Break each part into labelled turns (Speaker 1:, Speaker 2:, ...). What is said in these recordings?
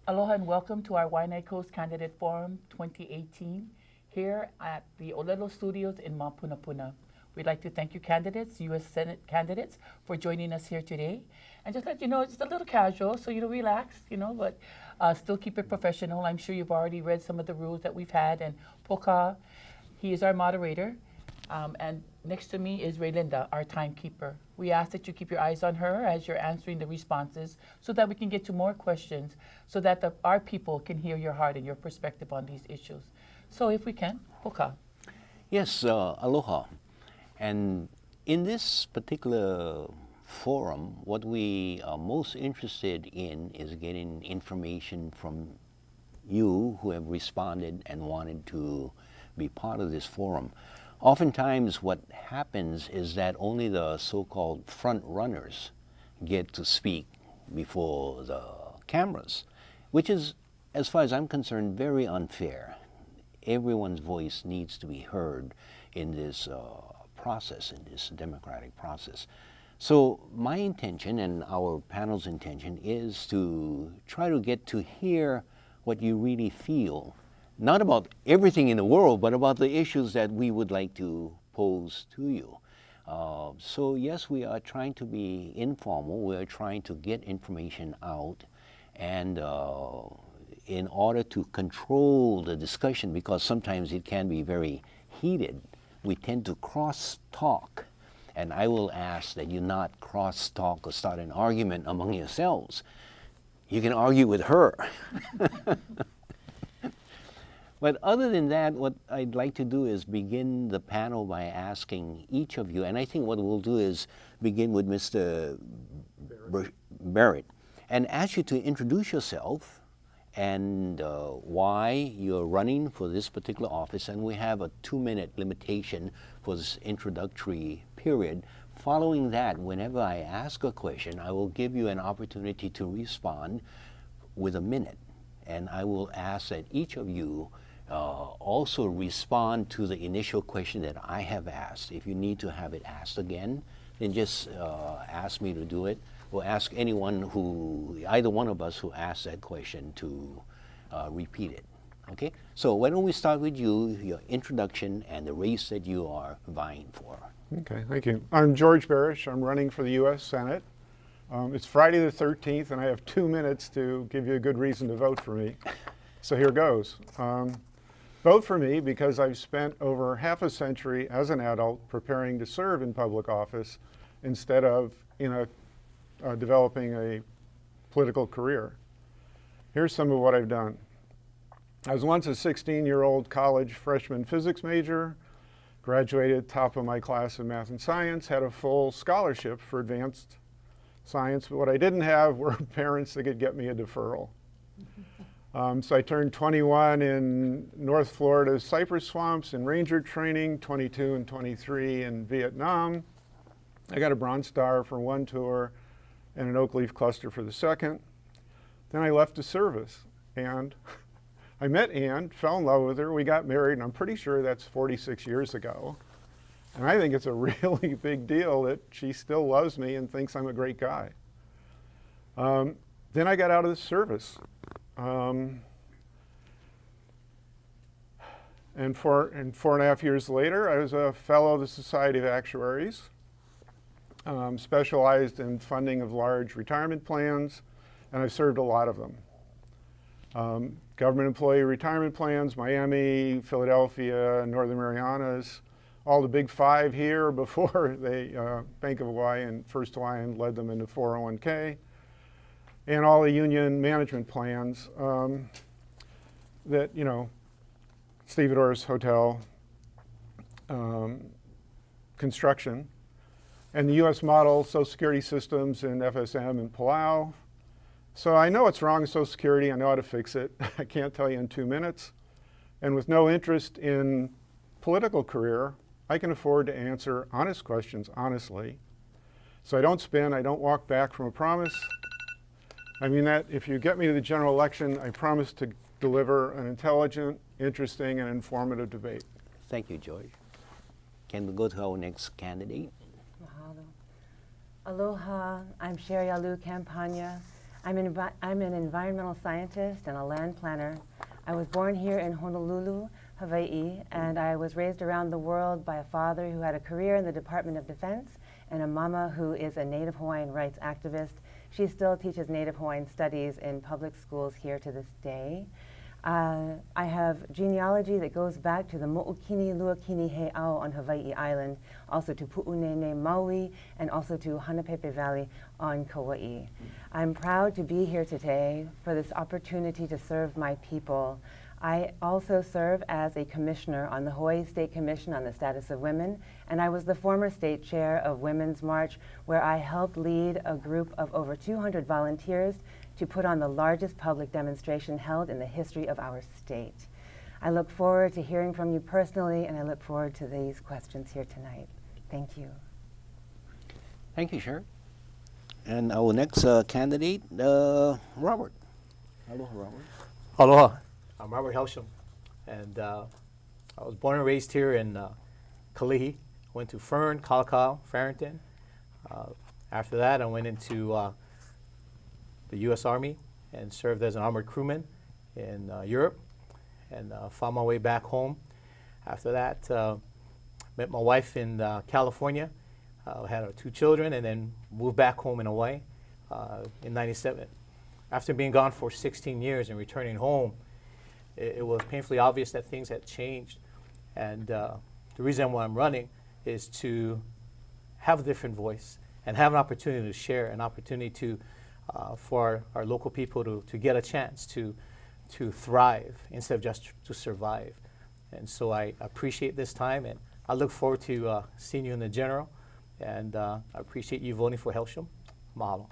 Speaker 1: Aloha and welcome to our Waiʻanae Coast Candidate Forum 2018 here at the Ōlelo Studios in Mapunapuna. We'd like to thank you candidates, U.S. Senate candidates, for joining us here today. And just let you know, it's a little casual, so relax, but still keep it professional. I'm sure you've already read some of the rules that we've had. And Poka, he is our moderator. And next to me is Raylinda, our timekeeper. We ask that you keep your eyes on her as you're answering the responses so that we can get to more questions so that our people can hear your heart and your perspective on these issues. So if we can, Poka.
Speaker 2: Yes, aloha. And in this particular forum, what we are most interested in is getting information from you who have responded and wanted to be part of this forum. Oftentimes what happens is that only the so-called front runners get to speak before the cameras, which is, as far as I'm concerned, very unfair. Everyone's voice needs to be heard in this process, in this democratic process. So my intention and our panel's intention is to try to get to hear what you really feel, not about everything in the world, but about the issues that we would like to pose to you. So yes, we are trying to be informal. We are trying to get information out, and in order to control the discussion, because sometimes it can be very heated, we tend to cross-talk. And I will ask that you not cross-talk or start an argument among yourselves. You can argue with her. But other than that, what I'd like to do is begin the panel by asking each of you, and I think what we'll do is begin with Mr. Barrett, and ask you to introduce yourself and why you're running for this particular office. And we have a 2-minute limitation for this introductory period. Following that, whenever I ask a question, I will give you an opportunity to respond with a minute. And I will ask that each of you also respond to the initial question that I have asked. If you need to have it asked again, then just ask me to do it, or ask anyone who, either one of us who asked that question, to repeat it. Okay? So why don't we start with you, your introduction and the race that you are vying for.
Speaker 3: Okay, thank you. I'm George Barish. I'm running for the U.S. Senate. It's Friday the 13th, and I have 2 minutes to give you a good reason to vote for me. So here goes. Vote for me because I've spent over half a century as an adult preparing to serve in public office instead of developing a political career. Here's some of what I've done. I was once a 16-year-old college freshman physics major, graduated top of my class in math and science, had a full scholarship for advanced science, but what I didn't have were parents that could get me a deferral. So I turned 21 in North Florida cypress swamps and ranger training, 22 and 23 in Vietnam. I got a Bronze Star for one tour and an oak leaf cluster for the second. Then I left the service, and I met Ann, fell in love with her, we got married, and I'm pretty sure that's 46 years ago. And I think it's a really big deal that she still loves me and thinks I'm a great guy. Then I got out of the service. And 4.5 years later, I was a fellow of the Society of Actuaries, specialized in funding of large retirement plans, and I've served a lot of them. Government employee retirement plans, Miami, Philadelphia, Northern Marianas, all the big five here before they, Bank of Hawaii and First Hawaiian led them into 401k, and all the union management plans that, Stevedores Hotel, construction, and the U.S. model Social Security systems in FSM and Palau. So I know what's wrong with Social Security. I know how to fix it. I can't tell you in 2 minutes. And with no interest in political career, I can afford to answer honest questions honestly. So I don't spin. I don't walk back from a promise. I mean that if you get me to the general election, I promise to deliver an intelligent, interesting, and informative debate.
Speaker 2: Thank you, George. Can we go to our next candidate?
Speaker 4: Mahalo. Aloha, I'm Sherry Alu Campagna. I'm an environmental scientist and a land planner. I was born here in Honolulu, Hawaii, and I was raised around the world by a father who had a career in the Department of Defense and a mama who is a Native Hawaiian rights activist. She still teaches Native Hawaiian studies in public schools here to this day. I have genealogy that goes back to the Mo'ukini Luakini Hei'au on Hawaii Island, also to Pu'unene Maui, and also to Hanapepe Valley on Kauai. I'm proud to be here today for this opportunity to serve my people. I also serve as a commissioner on the Hawaii State Commission on the Status of Women, and I was the former state chair of Women's March, where I helped lead a group of over 200 volunteers to put on the largest public demonstration held in the history of our state. I look forward to hearing from you personally, and I look forward to these questions here tonight. Thank you.
Speaker 2: Thank you, Sherry. And our next candidate, Robert. Aloha, Robert.
Speaker 5: Aloha, I'm Robert Helsham, and I was born and raised here in Kalihi. Went to Fern, Kalakau, Farrington. After that, I went into the U.S. Army and served as an armored crewman in Europe, and found my way back home. After that, met my wife in California, had our 2 children, and then moved back home in Hawaii in '97. After being gone for 16 years and returning home, it was painfully obvious that things had changed. And the reason why I'm running is to have a different voice and have an opportunity to share, an opportunity to for our local people to get a chance to thrive instead of just to survive. And so I appreciate this time, and I look forward to seeing you in the general. And I appreciate you voting for Helsham. Mahalo.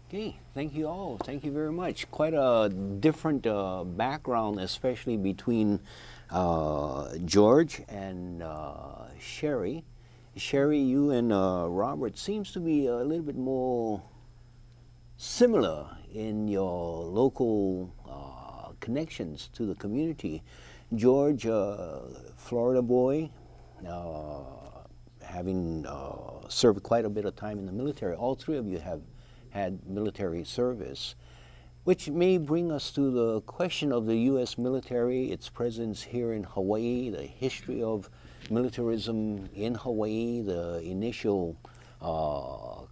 Speaker 2: Okay, thank you all. Thank you very much. Quite a different background, especially between George and Sherry. Sherry, you and Robert seems to be a little bit more similar in your local connections to the community. George, Florida boy, having served quite a bit of time in the military. All 3 of you have had military service, which may bring us to the question of the U.S. military, its presence here in Hawaii, the history of militarism in Hawaii, the initial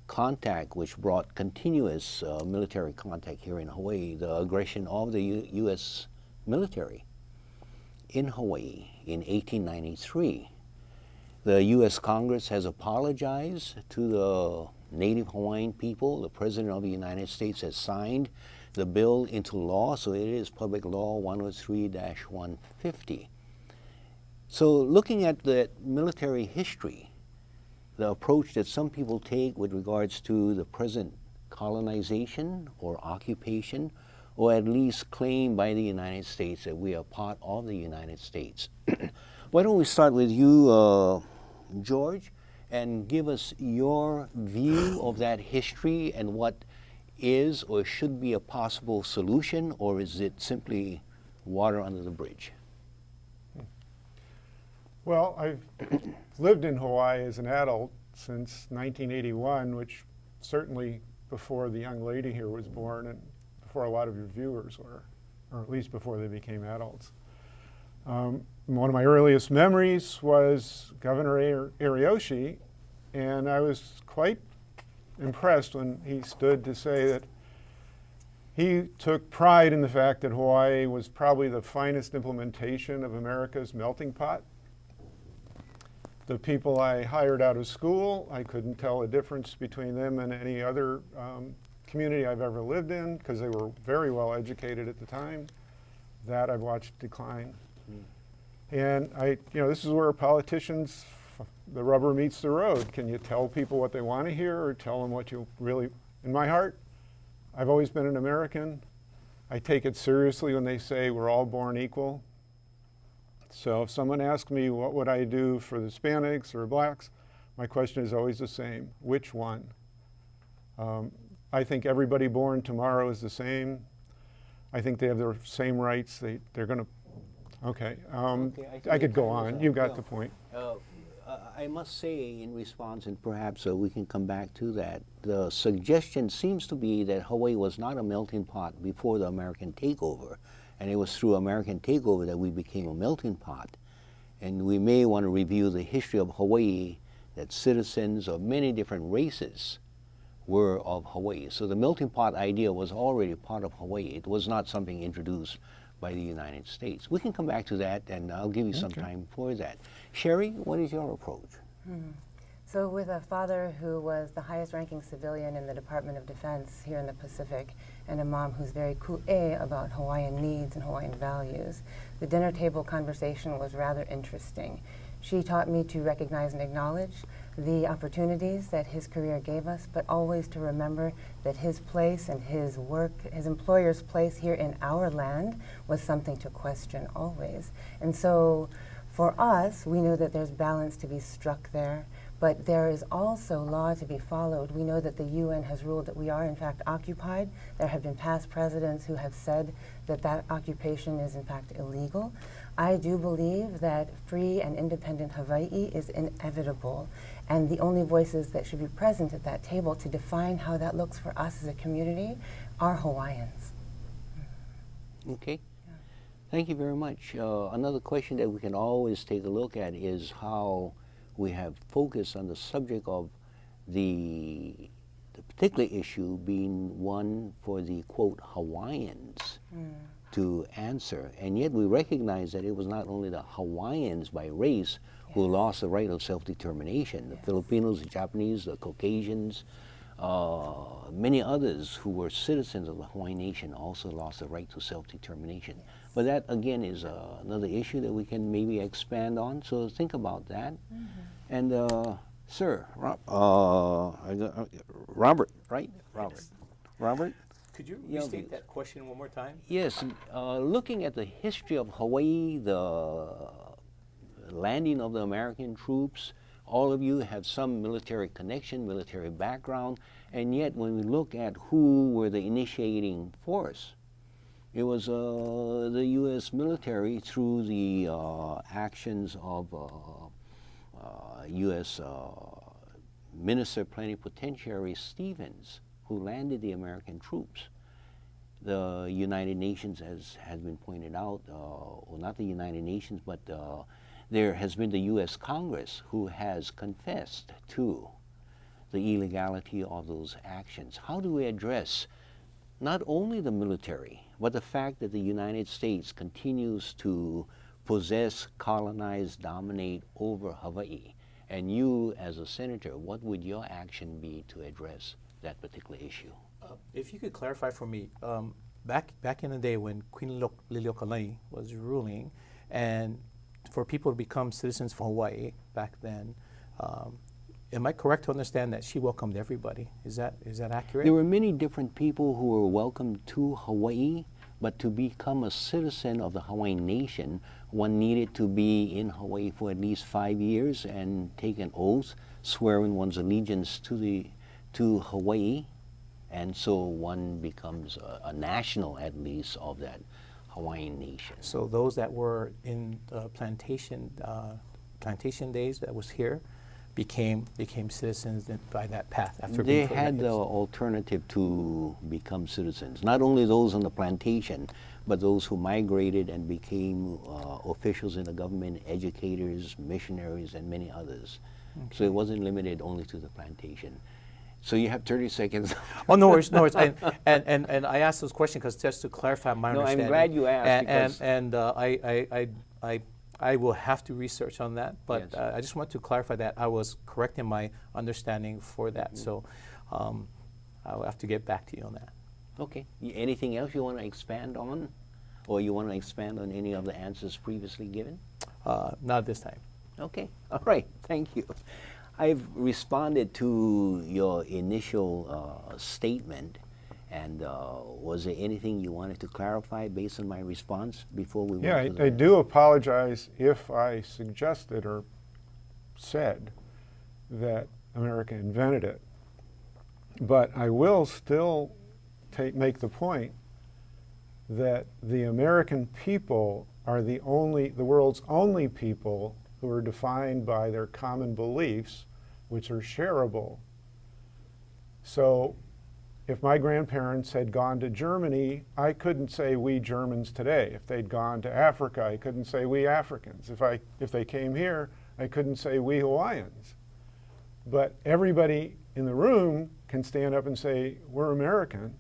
Speaker 2: contact which brought continuous military contact here in Hawaii, the aggression of the U.S. military in Hawaii in 1893. The U.S. Congress has apologized to the Native Hawaiian people. The President of the United States has signed the bill into law, so it is Public Law 103-150. So looking at the military history, the approach that some people take with regards to the present colonization or occupation, or at least claim by the United States that we are part of the United States. Why don't we start with you, George, and give us your view of that history and what is or should be a possible solution, or is it simply water under the bridge?
Speaker 3: Well, I've lived in Hawaii as an adult since 1981, which certainly before the young lady here was born and before a lot of your viewers were, or at least before they became adults. One of my earliest memories was Governor Ariyoshi, and I was quite impressed when he stood to say that he took pride in the fact that Hawaii was probably the finest implementation of America's melting pot. The people I hired out of school, I couldn't tell a difference between them and any other community I've ever lived in because they were very well educated at the time. That I've watched decline. And this is where politicians, the rubber meets the road. Can you tell people what they want to hear or tell them what you really, in my heart, I've always been an American. I take it seriously when they say we're all born equal. So if someone asks me what would I do for the Hispanics or blacks, my question is always the same, which one? I think everybody born tomorrow is the same. I think they have their same rights. They're going to, okay. I could go on. You got the point.
Speaker 2: I must say in response, and perhaps we can come back to that, the suggestion seems to be that Hawaii was not a melting pot before the American takeover, and it was through American takeover that we became a melting pot. And we may want to review the history of Hawaii, that citizens of many different races were of Hawaii. So the melting pot idea was already part of Hawaii. It was not something introduced by the United States. We can come back to that, and I'll give you some time for that. Sherry, what is your approach?
Speaker 4: So with a father who was the highest ranking civilian in the Department of Defense here in the Pacific, and a mom who's very ku'e about Hawaiian needs and Hawaiian values, the dinner table conversation was rather interesting. She taught me to recognize and acknowledge the opportunities that his career gave us, but always to remember that his place and his work, his employer's place here in our land was something to question always. And so for us, we know that there's balance to be struck there, but there is also law to be followed. We know that the UN has ruled that we are in fact occupied. There have been past presidents who have said that that occupation is in fact illegal. I do believe that free and independent Hawaii is inevitable, and the only voices that should be present at that table to define how that looks for us as a community are Hawaiians.
Speaker 2: Okay. Thank you very much. Another question that we can always take a look at is how we have focused on the subject of the particular issue being one for the, quote, Hawaiians to answer. And yet we recognize that it was not only the Hawaiians by race who lost the right of self-determination. The Filipinos, the Japanese, the Caucasians, many others who were citizens of the Hawaiian nation also lost the right to self-determination. But that, again, is another issue that we can maybe expand on, so think about that. And, sir, Robert, right? Robert.
Speaker 5: Yes.
Speaker 2: Robert?
Speaker 5: Could you restate that question one more time?
Speaker 2: Yes, looking at the history of Hawaii, the landing of the American troops, all of you have some military connection, military background, and yet when we look at who were the initiating force, it was the U.S. military through the actions of U.S. Minister Plenipotentiary Stevens, who landed the American troops. The United Nations, as has been pointed out, well, not the United Nations, but there has been the U.S. Congress who has confessed to the illegality of those actions. How do we address not only the military, but the fact that the United States continues to possess, colonize, dominate over Hawaii? And you, as a senator, what would your action be to address that particular issue?
Speaker 5: If you could clarify for me, back in the day when Queen Liliuokalani was ruling, and for people to become citizens for Hawaii back then, am I correct to understand that she welcomed everybody? Is that accurate?
Speaker 2: There were many different people who were welcomed to Hawaii, but to become a citizen of the Hawaiian nation, one needed to be in Hawaii for at least 5 years and take an oath, swearing one's allegiance to Hawaii, and so one becomes a national, at least, of that Hawaiian nation.
Speaker 5: So those that were in plantation days that was here became citizens by that path after
Speaker 2: They
Speaker 5: being for
Speaker 2: had the
Speaker 5: decades.
Speaker 2: alternative to become citizens. Not only those on the plantation, but those who migrated and became officials in the government, educators, missionaries, and many others. Okay. So it wasn't limited only to the plantation. So you have 30 seconds.
Speaker 5: Oh, no worries, no worries. And I asked those questions because just to clarify my understanding.
Speaker 2: I'm glad you asked.
Speaker 5: I will have to research on that, but
Speaker 2: Yes.
Speaker 5: I just want to clarify that I was correct in my understanding for that. So I'll have to get back to you on that.
Speaker 2: Okay. Anything else you want to expand on? Or you want to expand on any of the answers previously given?
Speaker 5: Not this time.
Speaker 2: Okay. All right. Thank you. I've responded to your initial statement, and was there anything you wanted to clarify based on my response before we
Speaker 3: Yeah,
Speaker 2: went to
Speaker 3: I do apologize if I suggested or said that America invented it. But I will still make the point that the American people are the world's only people who are defined by their common beliefs, which are shareable. So if my grandparents had gone to Germany, I couldn't say we Germans today. If they'd gone to Africa, I couldn't say we Africans. If they came here, I couldn't say we Hawaiians. But everybody in the room can stand up and say, we're American,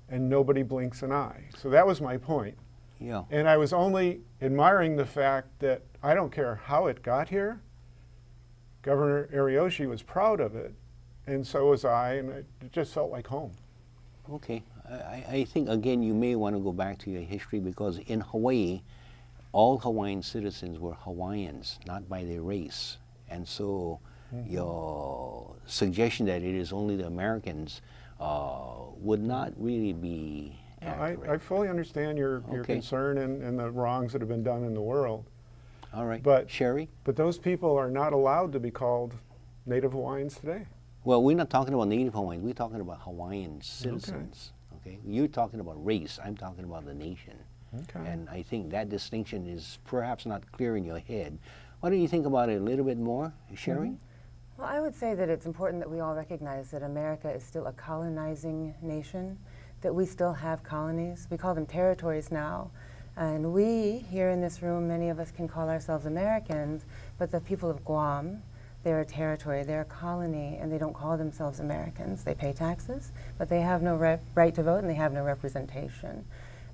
Speaker 3: and nobody blinks an eye. So that was my point.
Speaker 2: Yeah.
Speaker 3: And I was only admiring the fact that I don't care how it got here. Governor Ariyoshi was proud of it, and so was I, and it just felt like home.
Speaker 2: Okay. I think, again, you may want to go back to your history, because in Hawaii, all Hawaiian citizens were Hawaiians, not by their race. And so your suggestion that it is only the Americans would not really be accurate.
Speaker 3: I fully understand your
Speaker 2: Okay.
Speaker 3: concern and the wrongs that have been done in the world.
Speaker 2: All right.
Speaker 3: But-
Speaker 2: Sherry?
Speaker 3: But those people are not allowed to be called Native Hawaiians today.
Speaker 2: Well, we're not talking about Native Hawaiians. We're talking about Hawaiian citizens. Okay. You're talking about race. I'm talking about the nation.
Speaker 3: Okay.
Speaker 2: And I think that distinction is perhaps not clear in your head. Why don't you think about it a little bit more, Sherry?
Speaker 4: Well, I would say that it's important that we all recognize that America is still a colonizing nation, that we still have colonies. We call them territories now. And we, here in this room, many of us can call ourselves Americans, but the people of Guam, they're a territory, they're a colony, and they don't call themselves Americans. They pay taxes, but they have no right to vote, and they have no representation.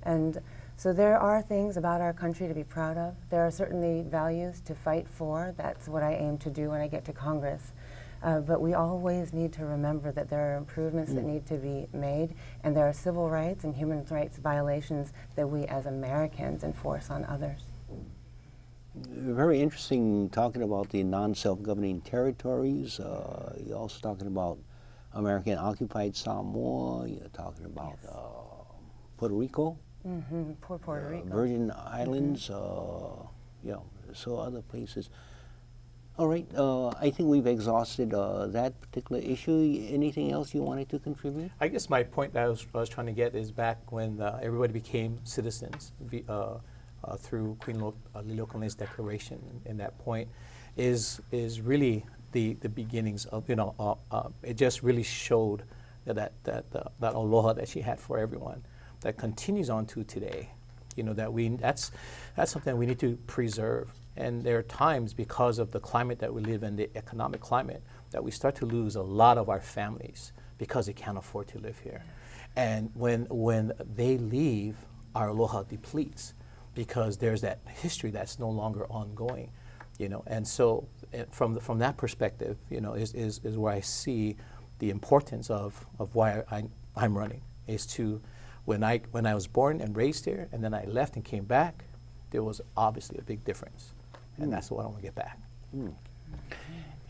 Speaker 4: And so there are things about our country to be proud of. There are certainly values to fight for. That's what I aim to do when I get to Congress. But we always need to remember that there are improvements that need to be made, and there are civil rights and human rights violations that we as Americans enforce on others.
Speaker 2: Very interesting talking about the non-self-governing territories. You're also talking about American-occupied Samoa. You're talking about Puerto Rico.
Speaker 4: Poor Puerto Rico.
Speaker 2: Virgin Islands, yeah, so other places. All right, I think we've exhausted that particular issue. Anything else you wanted to contribute?
Speaker 5: I guess my point that I was trying to get is back when everybody became citizens through Queen Ōlelo Community's declaration, and that point is really the beginnings of, it just really showed that aloha that she had for everyone that continues on to today. That's something we need to preserve. And there are times, because of the climate that we live in, the economic climate, that we start to lose a lot of our families because they can't afford to live here. And when they leave, our aloha depletes because there's that history that's no longer ongoing. And so from that perspective, is where I see the importance of why I'm running, is to when I was born and raised here, and then I left and came back, there was obviously a big difference. And that's what I want to get back.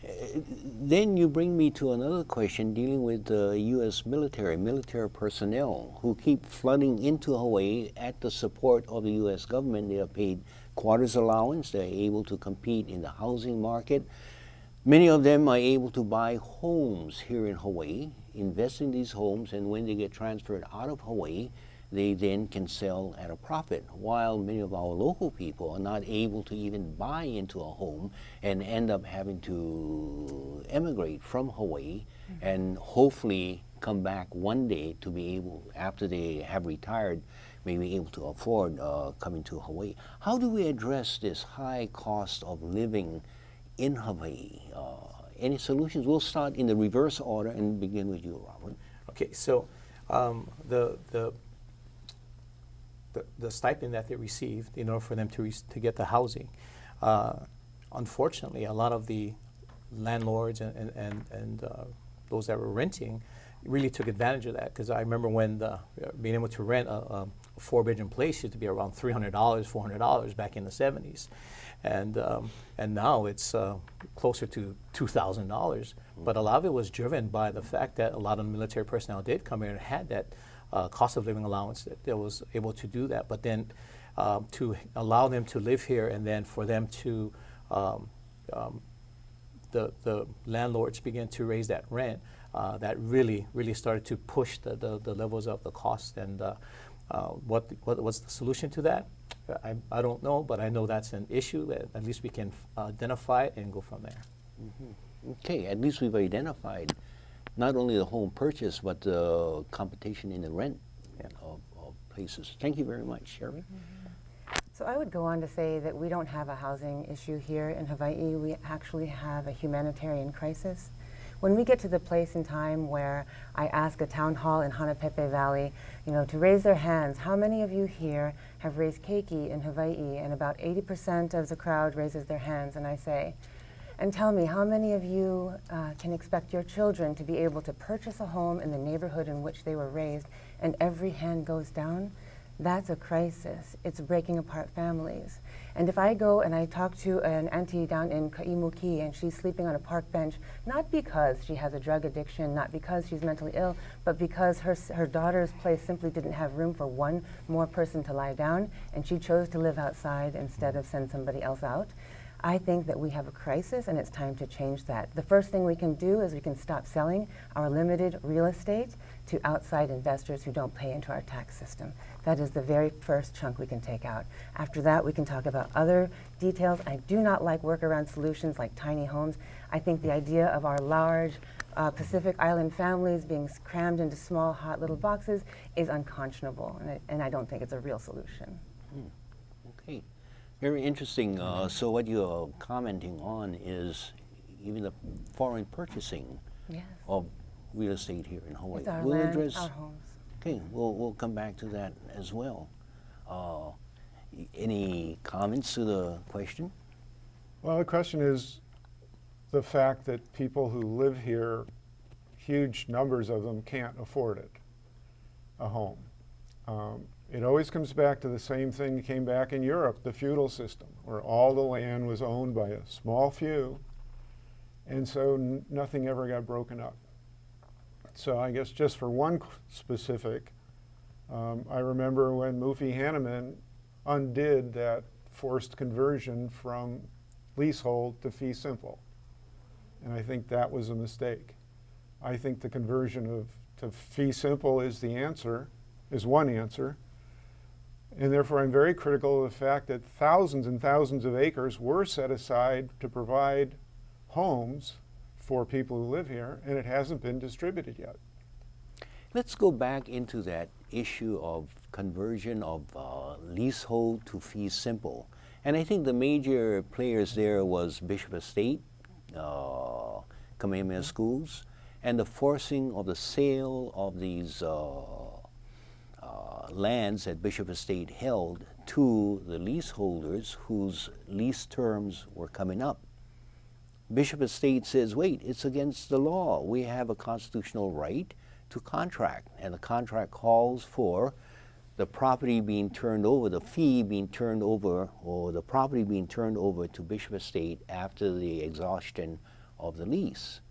Speaker 2: Then you bring me to another question dealing with the U.S. military personnel who keep flooding into Hawaii at the support of the U.S. government. They are paid quarters allowance. They're able to compete in the housing market. Many of them are able to buy homes here in Hawaii, invest in these homes, and when they get transferred out of Hawaii, they then can sell at a profit, while many of our local people are not able to even buy into a home and end up having to emigrate from Hawaii and hopefully come back one day to be able, after they have retired, may be able to afford coming to Hawaii. How do we address this high cost of living in Hawaii? Any solutions? We'll start in the reverse order and begin with you, Robert.
Speaker 5: Okay, so the stipend that they received in order for them to get the housing, unfortunately, a lot of the landlords and those that were renting really took advantage of that, because I remember when being able to rent a 4-bedroom place used to be around $300, $400 back in the 70s. And now it's closer to $2,000. But a lot of it was driven by the fact that a lot of military personnel did come here and had that cost of living allowance that was able to do that. But then to allow them to live here, and then for them to the landlords began to raise that rent, that really started to push the levels of the cost. And What's the solution to that? I don't know, but I know that's an issue. At least we can identify it and go from there.
Speaker 2: Okay, at least we've identified not only the home purchase, but the competition in the rent of places. Thank you very much, Sherry.
Speaker 4: So I would go on to say that we don't have a housing issue here in Hawaii. We actually have a humanitarian crisis. When we get to the place in time where I ask a town hall in Hanapepe Valley, to raise their hands, how many of you here have raised keiki in Hawaii? And about 80% of the crowd raises their hands, and I say, and tell me, how many of you can expect your children to be able to purchase a home in the neighborhood in which they were raised? And every hand goes down. That's a crisis. It's breaking apart families. And if I go and I talk to an auntie down in Kaimuki and she's sleeping on a park bench, not because she has a drug addiction, not because she's mentally ill, but because her daughter's place simply didn't have room for one more person to lie down, and she chose to live outside instead of send somebody else out, I think that we have a crisis, and it's time to change that. The first thing we can do is we can stop selling our limited real estate to outside investors who don't pay into our tax system. That is the very first chunk we can take out. After that, we can talk about other details. I do not like workaround solutions like tiny homes. I think the idea of our large Pacific Island families being crammed into small, hot little boxes is unconscionable, and I don't think it's a real solution.
Speaker 2: Okay, very interesting. So what you're commenting on is even the foreign purchasing of real estate here in Hawaii.
Speaker 4: It's our
Speaker 2: We'll
Speaker 4: land,
Speaker 2: address,
Speaker 4: our homes.
Speaker 2: okay, we'll come back to that as well. Any comments to the question?
Speaker 3: Well, the question is the fact that people who live here, huge numbers of them, can't afford it, a home. It always comes back to the same thing that came back in Europe, the feudal system, where all the land was owned by a small few, and so nothing ever got broken up. So I guess just for one specific, I remember when Mufi Hanneman undid that forced conversion from leasehold to fee simple. And I think that was a mistake. I think the conversion to fee simple is the answer, is one answer. And therefore I'm very critical of the fact that thousands and thousands of acres were set aside to provide homes for people who live here, and it hasn't been distributed yet.
Speaker 2: Let's go back into that issue of conversion of leasehold to fee simple. And I think the major players there was Bishop Estate, Kamehameha Schools, and the forcing of the sale of these lands that Bishop Estate held to the leaseholders whose lease terms were coming up. Bishop Estate says, wait, it's against the law. We have a constitutional right to contract, and the contract calls for the property being turned over, the fee being turned over, or the property being turned over to Bishop Estate after the exhaustion of the lease.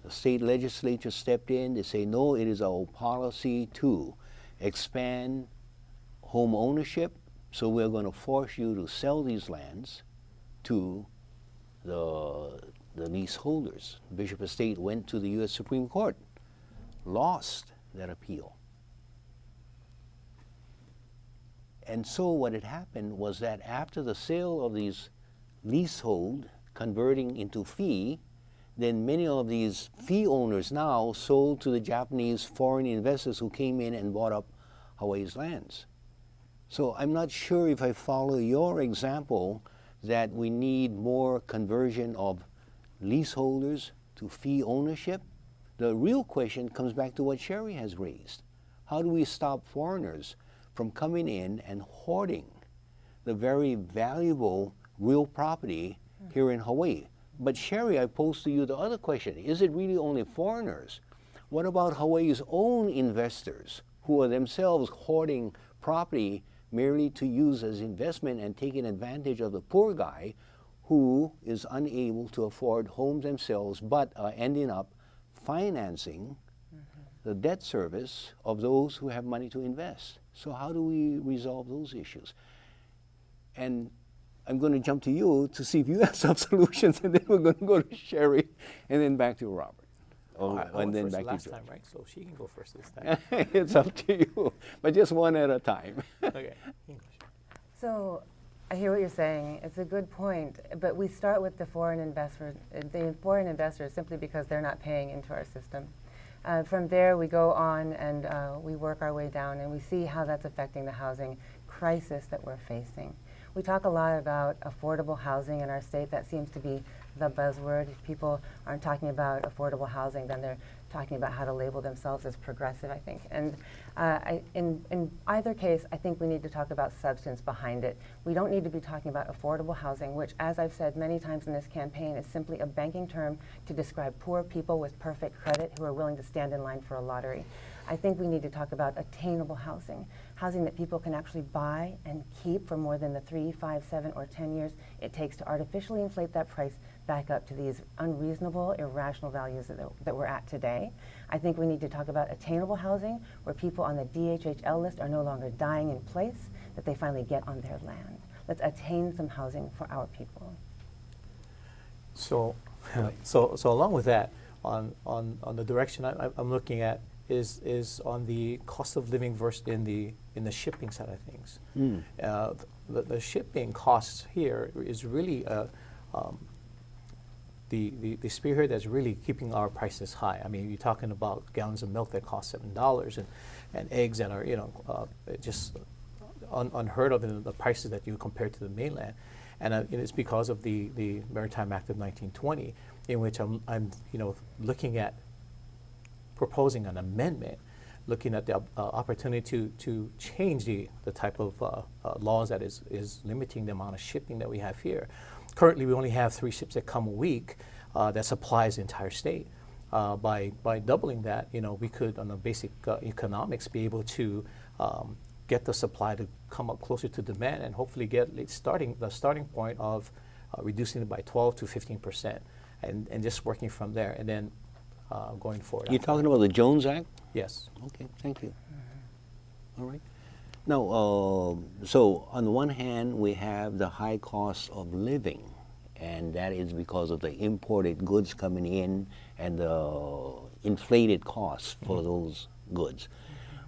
Speaker 2: The state legislature stepped in. They say, no, it is our policy to expand home ownership, so we're going to force you to sell these lands to the leaseholders. Bishop Estate went to the U.S. Supreme Court, lost that appeal. And so what had happened was that after the sale of these leasehold converting into fee, then many of these fee owners now sold to the Japanese foreign investors who came in and bought up Hawaii's lands. So I'm not sure if I follow your example that we need more conversion of leaseholders to fee ownership. The real question comes back to what Sherry has raised. How do we stop foreigners from coming in and hoarding the very valuable real property here in Hawaii? But Sherry, I pose to you the other question. Is it really only foreigners? What about Hawaii's own investors who are themselves hoarding property merely to use as investment and taking advantage of the poor guy who is unable to afford homes themselves but are ending up financing the debt service of those who have money to invest? So how do we resolve those issues? And I'm going to jump to you to see if you have some solutions, and then we're going to go to Sherry and then back to Robert. Or,
Speaker 5: I went first
Speaker 2: back to
Speaker 5: last
Speaker 2: George.
Speaker 5: time, right? So she can go first this time.
Speaker 2: It's up to you, but just one at a time.
Speaker 5: Okay.
Speaker 4: So I hear what you're saying. It's a good point, but we start with the foreign investors simply because they're not paying into our system. From there, we go on and we work our way down, and we see how that's affecting the housing crisis that we're facing. We talk a lot about affordable housing in our state. That seems to be the buzzword. If people aren't talking about affordable housing, then they're talking about how to label themselves as progressive, I think. And in either case, I think we need to talk about substance behind it. We don't need to be talking about affordable housing, which, as I've said many times in this campaign, is simply a banking term to describe poor people with perfect credit who are willing to stand in line for a lottery. I think we need to talk about attainable housing, housing that people can actually buy and keep for more than the 3, 5, 7, or 10 years it takes to artificially inflate that price back up to these unreasonable, irrational values that we're at today. I think we need to talk about attainable housing where people on the DHHL list are no longer dying in place, that they finally get on their land. Let's attain some housing for our people.
Speaker 5: So, so along with that, on the direction I'm looking at is on the cost of living versus in the shipping side of things. The shipping costs here is really the spearhead that's really keeping our prices high. I mean, you're talking about gallons of milk that cost $7 and eggs that are just unheard of in the prices that you compare to the mainland. And it's because of the Maritime Act of 1920, in which I'm looking at proposing an amendment, looking at the opportunity to change the type of laws that is limiting the amount of shipping that we have here. Currently, we only have 3 ships that come a week that supplies the entire state. By doubling that, we could, on the basic economics, be able to get the supply to come up closer to demand, and hopefully get the starting point of reducing it by 12 to 15%, and just working from there, and then going forward.
Speaker 2: You're talking about the Jones Act?
Speaker 5: Yes.
Speaker 2: Okay, thank you. All right. Now, so on the one hand, we have the high cost of living, and that is because of the imported goods coming in and the inflated costs for those goods.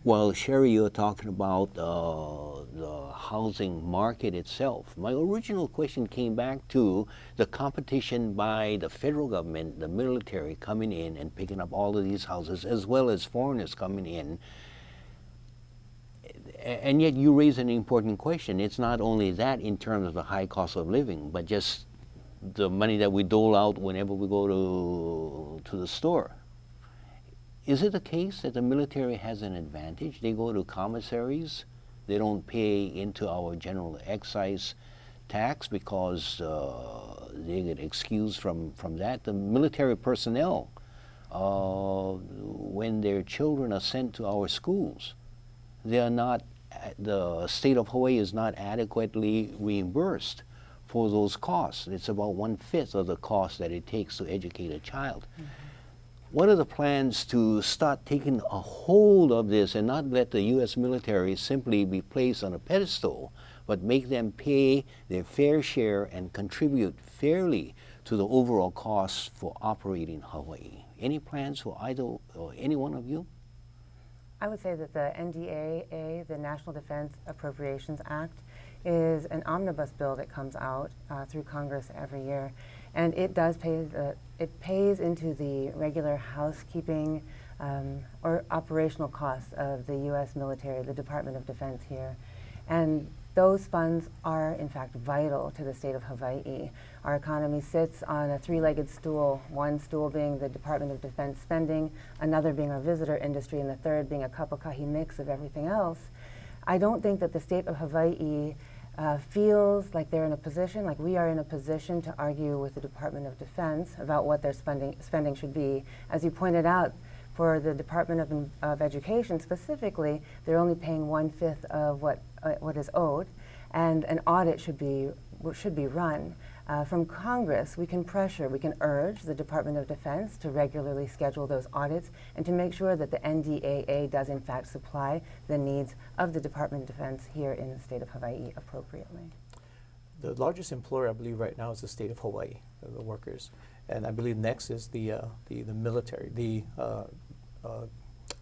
Speaker 2: Well, Sherry, you're talking about the housing market itself. My original question came back to the competition by the federal government, the military coming in and picking up all of these houses, as well as foreigners coming in. And yet you raise an important question. It's not only that in terms of the high cost of living, but just the money that we dole out whenever we go to the store. Is it the case that the military has an advantage? They go to commissaries, they don't pay into our general excise tax because they get excused from that. The military personnel, when their children are sent to our schools, they are not, the state of Hawaii is not adequately reimbursed for those costs. It's about 1/5 of the cost that it takes to educate a child. What are the plans to start taking a hold of this and not let the U.S. military simply be placed on a pedestal, but make them pay their fair share and contribute fairly to the overall costs for operating Hawaii? Any plans for either or any one of you?
Speaker 4: I would say that the NDAA, the National Defense Appropriations Act, is an omnibus bill that comes out through Congress every year, and it does pay it pays into the regular housekeeping or operational costs of the U.S. military, the Department of Defense here, and those funds are in fact vital to the state of Hawaii. Our economy sits on a 3-legged stool, one stool being the Department of Defense spending, another being our visitor industry, and the third being a kapakahi mix of everything else. I don't think that the state of Hawaii feels like they're in a position, like we are in a position to argue with the Department of Defense about what their spending should be. As you pointed out, for the Department of Education specifically, they're only paying 1/5 of what is owed, and an audit should be run. From Congress, we can urge the Department of Defense to regularly schedule those audits and to make sure that the NDAA does in fact supply the needs of the Department of Defense here in the state of Hawaii appropriately.
Speaker 5: the largest employer, I believe, right now is the state of Hawaii, the workers, and I believe next is the military,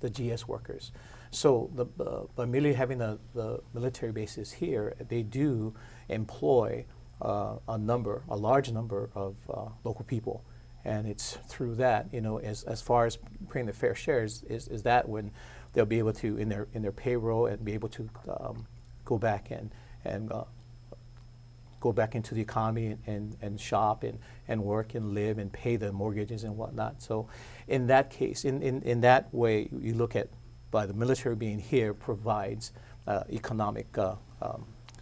Speaker 5: the GS workers. So by merely having the military bases here, they do employ a large number of local people, and it's through that, as far as paying the fair shares, is that when they'll be able to in their payroll and be able to go back and go back into the economy and shop and work and live and pay the mortgages and whatnot. So in that case, in that way, you look at by the military being here provides economic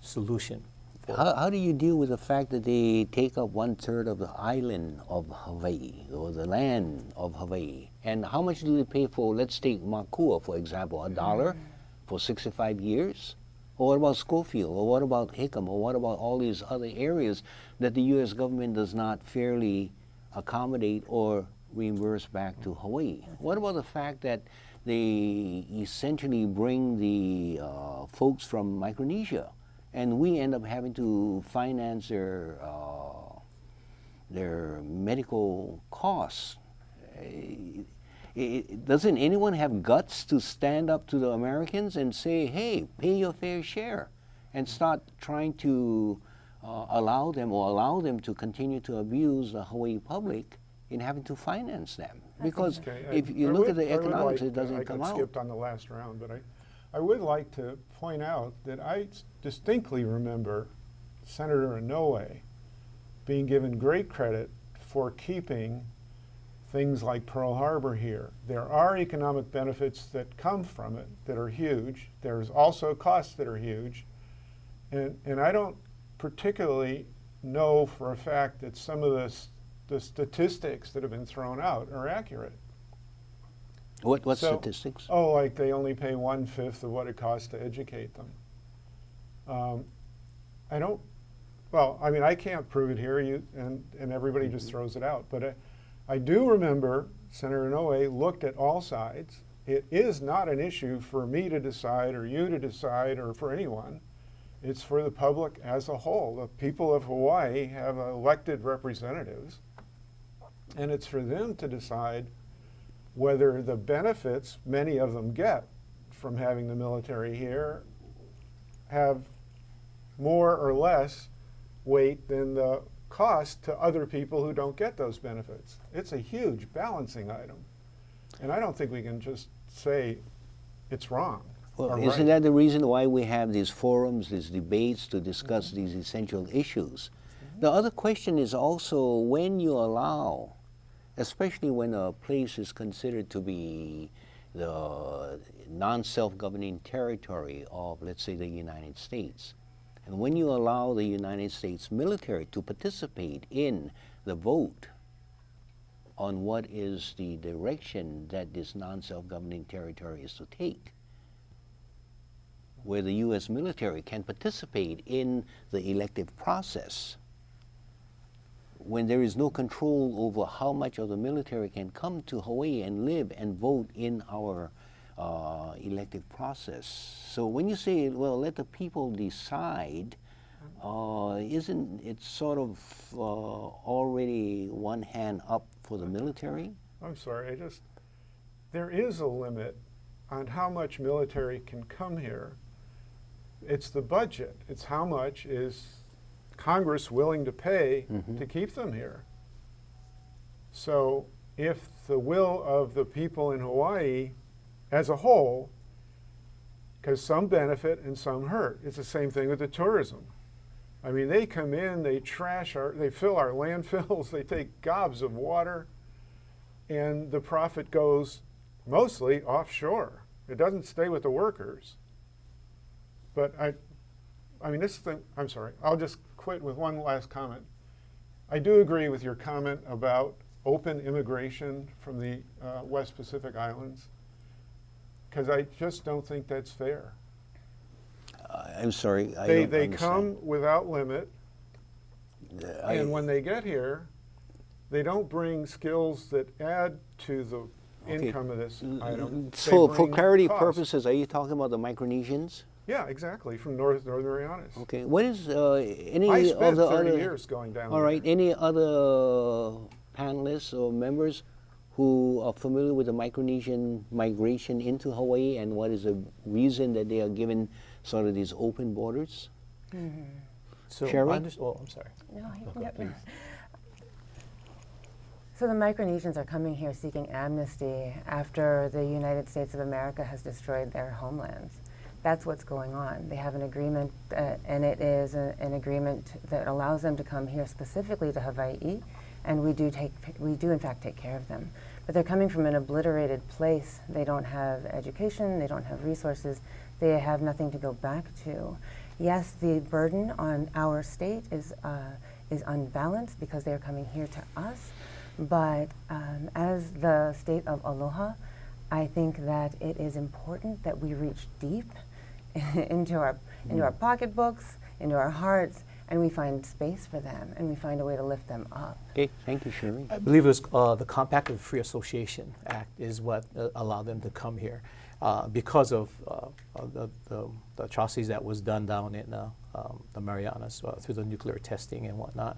Speaker 5: solution.
Speaker 2: How do you deal with the fact that they take up 1/3 of the island of Hawaii or the land of Hawaii? And how much do they pay for, let's take Makua, for example, $1 for 65 years? Or what about Schofield? Or what about Hickam? Or what about all these other areas that the U.S. government does not fairly accommodate or reimburse back to Hawaii? What about the fact that they essentially bring the folks from Micronesia, and we end up having to finance their medical costs? Doesn't anyone have guts to stand up to the Americans and say, hey, pay your fair share, and start trying to allow them to continue to abuse the Hawaii public in having to finance them? Because if you look at the economics, it doesn't come out.
Speaker 3: I skipped on the last round, but I would like to point out that I distinctly remember Senator Inoue being given great credit for keeping things like Pearl Harbor here. There are economic benefits that come from it that are huge. There's also costs that are huge. And I don't particularly know for a fact that some of the statistics that have been thrown out are accurate.
Speaker 2: What statistics?
Speaker 3: Oh, like they only pay 1/5 of what it costs to educate them. I can't prove it here, and everybody just throws it out. But I do remember Senator Inoue looked at all sides. It is not an issue for me to decide or you to decide or for anyone. It's for the public as a whole. The people of Hawaii have elected representatives, and it's for them to decide whether the benefits many of them get from having the military here have more or less weight than the cost to other people who don't get those benefits. It's a huge balancing item. And I don't think we can just say it's wrong.
Speaker 2: Well, isn't that the reason why we have these forums, these debates to discuss these essential issues? The other question is also when you allow, especially when a place is considered to be the non-self-governing territory of, let's say, the United States, and when you allow the United States military to participate in the vote on what is the direction that this non-self-governing territory is to take, where the U.S. military can participate in the elective process, when there is no control over how much of the military can come to Hawaii and live and vote in our elective process. So when you say, well, let the people decide, isn't it sort of already one hand up for the military?
Speaker 3: I'm sorry, there is a limit on how much military can come here. It's the budget. It's how much is Congress willing to pay to keep them here. So if the will of the people in Hawaii as a whole, because some benefit and some hurt. It's the same thing with the tourism. I mean, they come in, they fill our landfills, they take gobs of water, and the profit goes mostly offshore. It doesn't stay with the workers. But I'm sorry, I'll just quit with one last comment. I do agree with your comment about open immigration from the West Pacific Islands, because I just don't think that's fair.
Speaker 2: I'm sorry,
Speaker 3: They come without limit, and when they get here, they don't bring skills that add to the income of this item.
Speaker 2: So for clarity
Speaker 3: cost.
Speaker 2: purposes, are you talking about the Micronesians?
Speaker 3: Yeah, exactly, from Northern Marianas.
Speaker 2: Okay. What is any
Speaker 3: I
Speaker 2: of
Speaker 3: spent
Speaker 2: the
Speaker 3: 30
Speaker 2: other?
Speaker 3: years going down
Speaker 2: All
Speaker 3: there.
Speaker 2: right. Any other panelists or members who are familiar with the Micronesian migration into Hawaii, and what is the reason that they are given sort of these open borders?
Speaker 5: So
Speaker 2: Sherry?
Speaker 5: oh, I'm sorry.
Speaker 4: No, you can get So the Micronesians are coming here seeking amnesty after the United States of America has destroyed their homelands. That's what's going on. They have an agreement, and it is an agreement that allows them to come here specifically to Hawaii, and we do in fact take care of them. But they're coming from an obliterated place. They don't have education, they don't have resources, they have nothing to go back to. Yes, the burden on our state is unbalanced because they're coming here to us, but as the state of Aloha, I think that it is important that we reach deep into our pocketbooks, into our hearts, and we find space for them, and we find a way to lift them up.
Speaker 2: Okay. Thank you, Sherry.
Speaker 5: I believe it was the Compact of Free Association Act is what allowed them to come here because of the atrocities that was done down in the Marianas through the nuclear testing and whatnot.